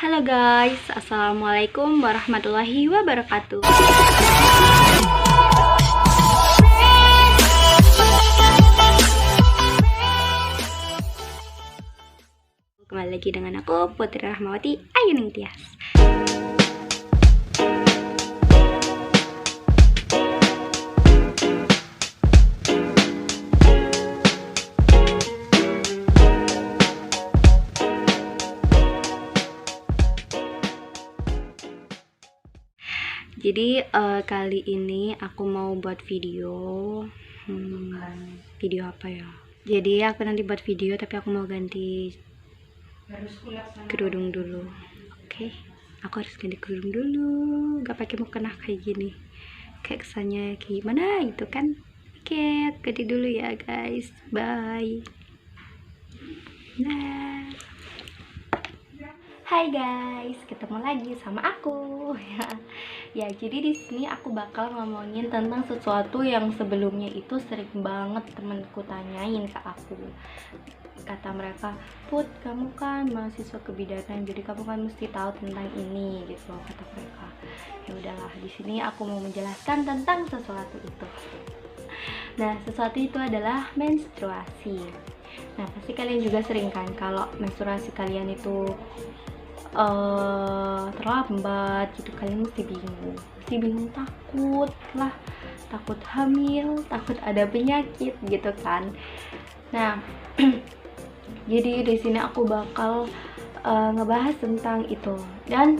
Halo guys, Assalamualaikum warahmatullahi wabarakatuh. Kembali lagi dengan aku, Putri Rahmawati Ayuning Tias. Jadi kali ini aku mau buat video. Video apa ya? Jadi aku nanti buat video, tapi aku mau ganti kerudung dulu. Oke, aku harus ganti kerudung dulu. Gak pakai mukena kayak gini. Kayak kesannya kayak gimana gitu kan? Oke, ganti dulu ya guys. Bye. Nah. Hai guys, ketemu lagi sama aku. Ya, jadi di sini aku bakal ngomongin tentang sesuatu yang sebelumnya itu sering banget temenku tanyain ke aku. Kata mereka, "Put, kamu kan mahasiswa kebidanan, jadi kamu kan mesti tahu tentang ini," gitu kata mereka. Ya udahlah, di sini aku mau menjelaskan tentang sesuatu itu. Nah, sesuatu itu adalah menstruasi. Nah, pasti kalian juga sering kan kalau menstruasi kalian itu terlambat gitu, kalian mesti bingung, takut hamil, takut ada penyakit gitu kan. Nah, jadi di sini aku bakal ngebahas tentang itu. Dan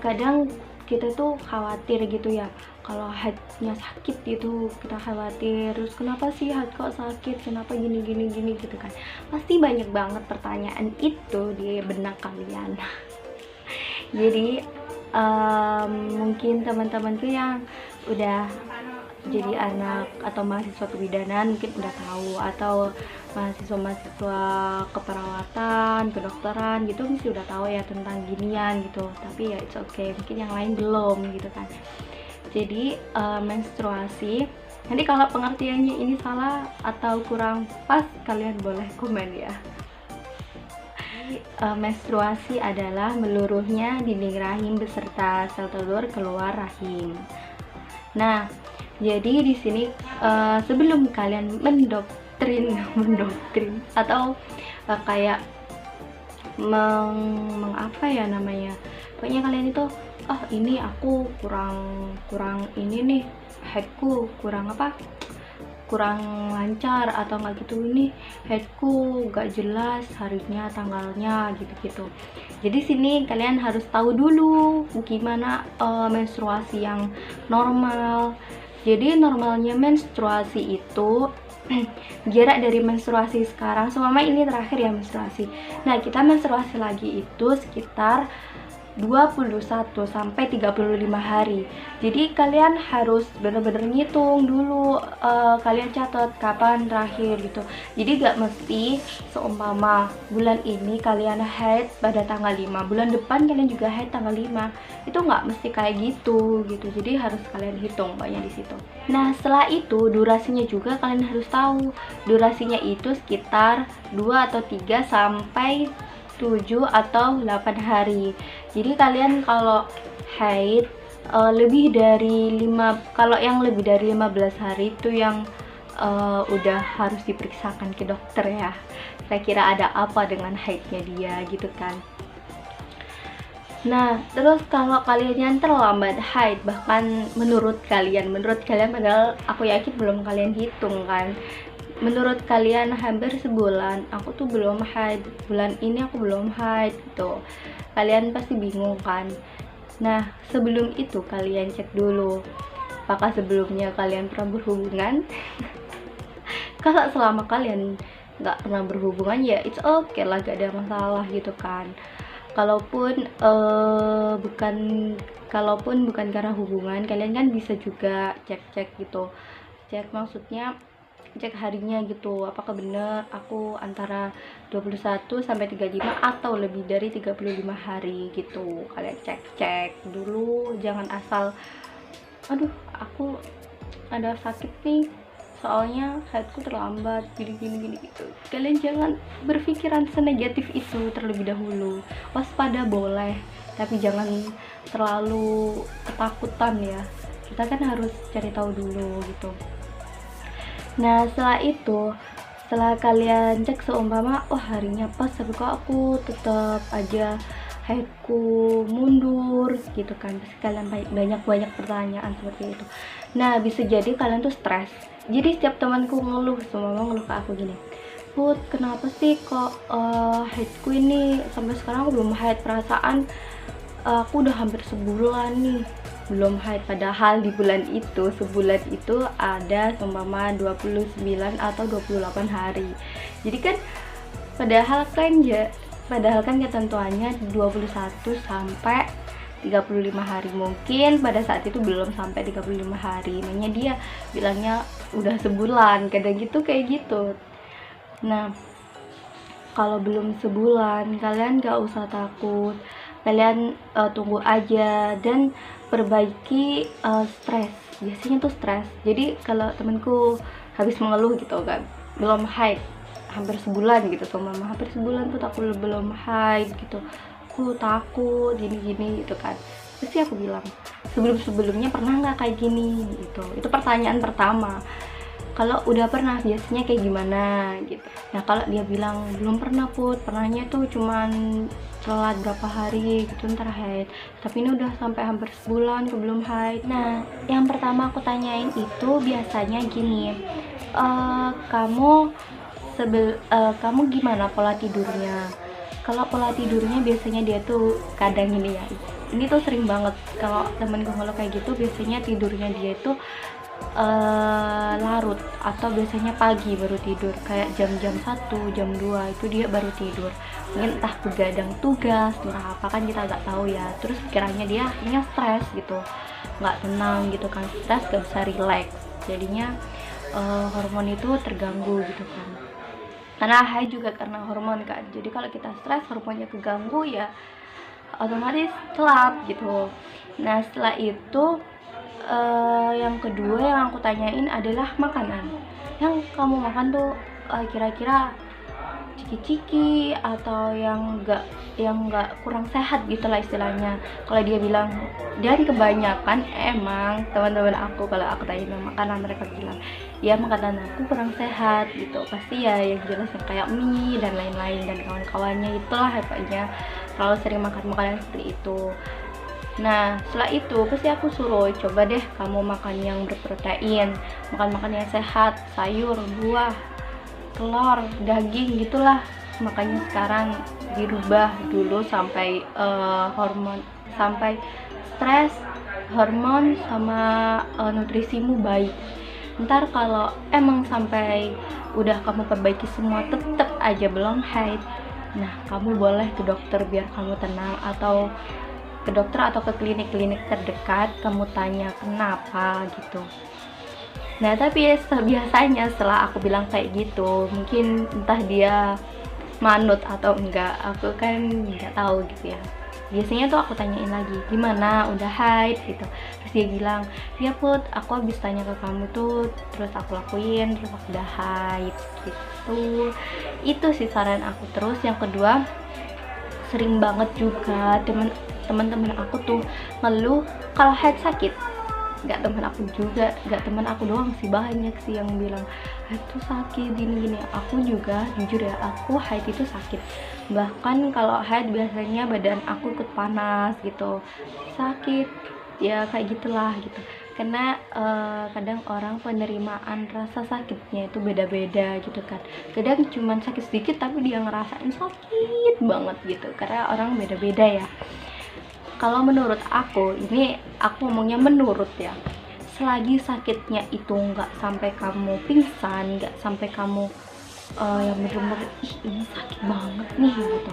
kadang kita tuh khawatir gitu ya, kalau haidnya sakit gitu kita khawatir, terus kenapa sih haid kok sakit, kenapa gini gitu kan. Pasti banyak banget pertanyaan itu di benak kalian. Jadi mungkin teman-temanku yang udah jadi anak atau mahasiswa kebidanan mungkin udah tahu, atau mahasiswa keperawatan, kedokteran gitu mesti udah tahu ya tentang ginian gitu. Tapi ya it's okay, mungkin yang lain belum gitu kan. Jadi menstruasi, nanti kalau pengertiannya ini salah atau kurang pas, kalian boleh komen ya. Menstruasi adalah meluruhnya dinding rahim beserta sel telur keluar rahim. Nah, jadi di sini sebelum kalian mendoktrin atau kayak apa ya namanya, pokoknya kalian itu ini aku kurang ini nih, haidku kurang lancar, atau nggak gitu, ini headku nggak jelas harinya, tanggalnya gitu. Jadi sini kalian harus tahu dulu gimana menstruasi yang normal. Jadi normalnya menstruasi itu jarak dari menstruasi sekarang, selama ini terakhir ya menstruasi. Nah, kita menstruasi lagi itu sekitar 21 sampai 35 hari. Jadi kalian harus bener-bener ngitung dulu, kalian catat kapan terakhir gitu. Jadi gak mesti seumpama bulan ini kalian haid pada tanggal 5, bulan depan kalian juga haid tanggal 5. Itu gak mesti kayak gitu. Jadi harus kalian hitung pokoknya di situ. Nah, setelah itu durasinya juga kalian harus tahu. Durasinya itu sekitar 2 atau 3 sampai 7 atau 8 hari. Jadi kalian kalau haid lebih dari 5, kalau yang lebih dari 15 hari itu yang udah harus diperiksakan ke dokter ya. Kira-kira ada apa dengan haidnya dia gitu kan. Nah, terus kalau kalian yang terlambat haid, bahkan menurut kalian padahal aku yakin belum kalian hitung kan, menurut kalian hampir sebulan aku tuh belum haid, bulan ini aku belum haid gitu, kalian pasti bingung kan. Nah, sebelum itu kalian cek dulu apakah sebelumnya kalian pernah berhubungan. Kalau selama kalian nggak pernah berhubungan ya it's okay lah, gak ada masalah gitu kan. Kalaupun bukan karena hubungan, kalian kan bisa juga cek gitu. Cek maksudnya cek harinya gitu, apakah benar aku antara 21 sampai 35 atau lebih dari 35 hari gitu. Kalian cek dulu, jangan asal aduh aku ada sakit nih soalnya haidku terlambat gini gitu. Kalian jangan berpikiran senegatif itu terlebih dahulu. Waspada boleh, tapi jangan terlalu ketakutan ya. Kita kan harus cari tahu dulu gitu. Nah setelah kalian cek seumpama harinya pas tapi kok aku tetap aja haidku mundur gitu kan, terus kalian banyak pertanyaan seperti itu. Nah bisa jadi kalian tuh stres. Jadi setiap temanku ngeluh, semua ngeluh ke aku gini, Put, kenapa sih kok haidku ini sampai sekarang aku belum haid, perasaan aku udah hampir sebulan nih belum haid, padahal di sebulan itu ada seumpama 29 atau 28 hari. Jadi kan padahal kan ketentuannya 21 sampai 35 hari. Mungkin pada saat itu belum sampai 35 hari, makanya dia bilangnya udah sebulan, kadang gitu kayak gitu. Nah kalau belum sebulan kalian gak usah takut, kalian tunggu aja dan perbaiki stres. Biasanya tuh stres. Jadi kalau temenku habis mengeluh gitu kan, belum haid hampir sebulan gitu, sama mama hampir sebulan tuh aku belum haid gitu, aku takut gini gitu kan. Terus aku bilang, sebelumnya pernah nggak kayak gini gitu. Itu pertanyaan pertama. Kalau udah pernah biasanya kayak gimana gitu. Nah kalau dia bilang belum pernah, Put, pernahnya tuh cuman telat berapa hari gitu ntar haid, tapi ini udah sampai hampir sebulan aku belum haid. Nah yang pertama aku tanyain itu biasanya gini, kamu gimana pola tidurnya? Kalau pola tidurnya biasanya dia tuh kadang ini ya, ini tuh sering banget kalau temen gue ngeluh kayak gitu, biasanya tidurnya dia itu larut atau biasanya pagi baru tidur, kayak jam 1, jam 2 itu dia baru tidur. Mungkin entah begadang tugas, entah apa kan kita nggak tahu ya. Terus pikirannya dia akhirnya stres gitu, nggak tenang gitu kan, stres gak bisa relax, jadinya hormon itu terganggu gitu kan. Karena haid juga karena hormon kan, jadi kalau kita stres hormonnya keganggu ya otomatis telat gitu. Nah setelah itu yang kedua yang aku tanyain adalah makanan yang kamu makan tuh kira-kira ciki-ciki atau yang enggak kurang sehat gitulah istilahnya. Kalau dia bilang, dan kebanyakan emang teman-teman aku kalau aku tanya makanan, mereka bilang ya makanan aku kurang sehat gitu, pasti ya yang jelas yang kayak mie dan lain-lain dan kawan-kawannya itulah pokoknya terlalu sering makan makanan seperti itu. Nah setelah itu pasti aku suruh coba deh kamu makan yang berprotein, makan yang sehat, sayur, buah, telur, daging gitulah. Makanya sekarang dirubah dulu sampai sampai stres, hormon sama nutrisimu baik. Ntar kalau emang sampai udah kamu perbaiki semua tetep aja belum haid, nah kamu boleh ke dokter biar kamu tenang, atau ke dokter atau ke klinik-klinik terdekat, kamu tanya kenapa gitu. Nah tapi biasanya setelah aku bilang kayak gitu, mungkin entah dia manut atau enggak, aku kan nggak tahu gitu ya. Biasanya tuh aku tanyain lagi, gimana udah haid gitu, terus dia bilang ya Put, aku habis tanya ke kamu tuh, terus aku lakuin, terus aku udah haid gitu. Itu sih saran aku. Terus yang kedua, sering banget juga teman-teman aku tuh ngeluh kalau haid sakit. Nggak teman aku doang sih, banyak sih yang bilang haid tuh sakit gini. Aku juga jujur ya, aku haid itu sakit. Bahkan kalau haid biasanya badan aku ikut panas gitu, sakit ya kayak gitulah gitu. Karena kadang orang penerimaan rasa sakitnya itu beda-beda gitu kan. Kadang cuman sakit sedikit tapi dia ngerasain sakit banget gitu, karena orang beda-beda ya. Kalau menurut aku, ini aku ngomongnya menurut ya, selagi sakitnya itu nggak sampai kamu pingsan, nggak sampai kamu yang bener-bener ini sakit banget nih gitu,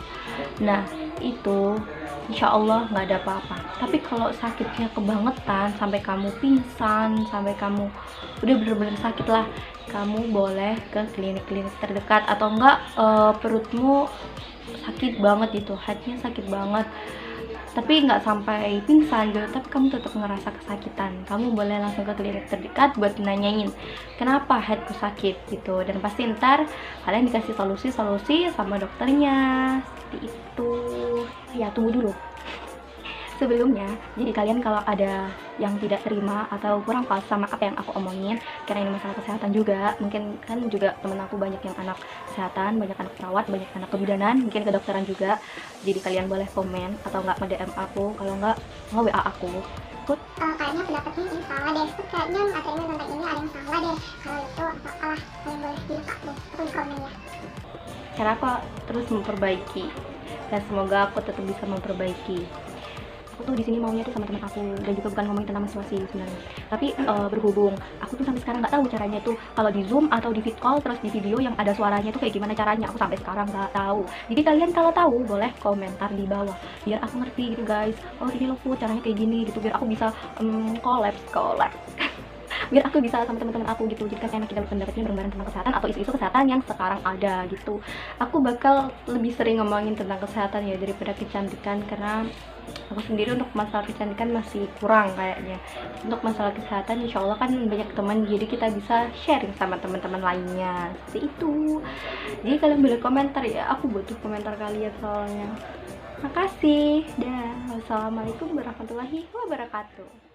nah itu insya Allah nggak ada apa-apa. Tapi kalau sakitnya kebangetan sampai kamu pingsan, sampai kamu udah bener-bener sakit lah, kamu boleh ke klinik-klinik terdekat. Atau enggak perutmu sakit banget itu, haidnya sakit banget, tapi nggak sampai pingsan gitu, tapi kamu tetap ngerasa kesakitan, kamu boleh langsung ke klinik terdekat buat nanyain kenapa headku sakit gitu, dan pasti ntar kalian dikasih solusi sama dokternya. Seperti itu ya. Tunggu dulu, sebelumnya, jadi kalian kalau ada yang tidak terima atau kurang pas sama apa yang aku omongin, karena ini masalah kesehatan juga, mungkin kan juga temen aku banyak yang anak kesehatan, banyak anak perawat, banyak anak kebidanan, mungkin kedokteran juga, jadi kalian boleh komen atau nggak nge-DM aku, kalau nggak nge-WA aku. Kayaknya pendapatnya ini salah deh, kayaknya materinya tentang ini ada yang salah deh, kalau itu salah, kalian boleh direka deh atau di komen ya. Cara aku terus memperbaiki, dan semoga aku tetap bisa memperbaiki. Aku tuh di sini maunya tuh sama teman aku, dan juga bukan ngomongin tentang menstruasi sebenarnya, tapi berhubung aku tuh sampai sekarang nggak tahu caranya tuh kalau di Zoom atau di vid call terus di video yang ada suaranya tuh kayak gimana caranya, aku sampai sekarang nggak tahu. Jadi kalian kalau tahu boleh komentar di bawah biar aku ngerti gitu guys. Oh ini loh caranya kayak gini gitu, biar aku bisa collab biar aku bisa sama teman-teman aku gitu. Jadi kan enak kita berpendapatnya bareng-bareng tentang kesehatan atau isu-isu kesehatan yang sekarang ada gitu. Aku bakal lebih sering ngomongin tentang kesehatan ya daripada kecantikan, karena aku sendiri untuk masalah kecantikan masih kurang kayaknya. Untuk masalah kesehatan insya Allah kan banyak teman, jadi kita bisa sharing sama teman-teman lainnya. Seperti itu. Jadi kalian boleh komentar ya, aku butuh komentar kalian soalnya. Makasih. Dah. Wassalamualaikum warahmatullahi wabarakatuh.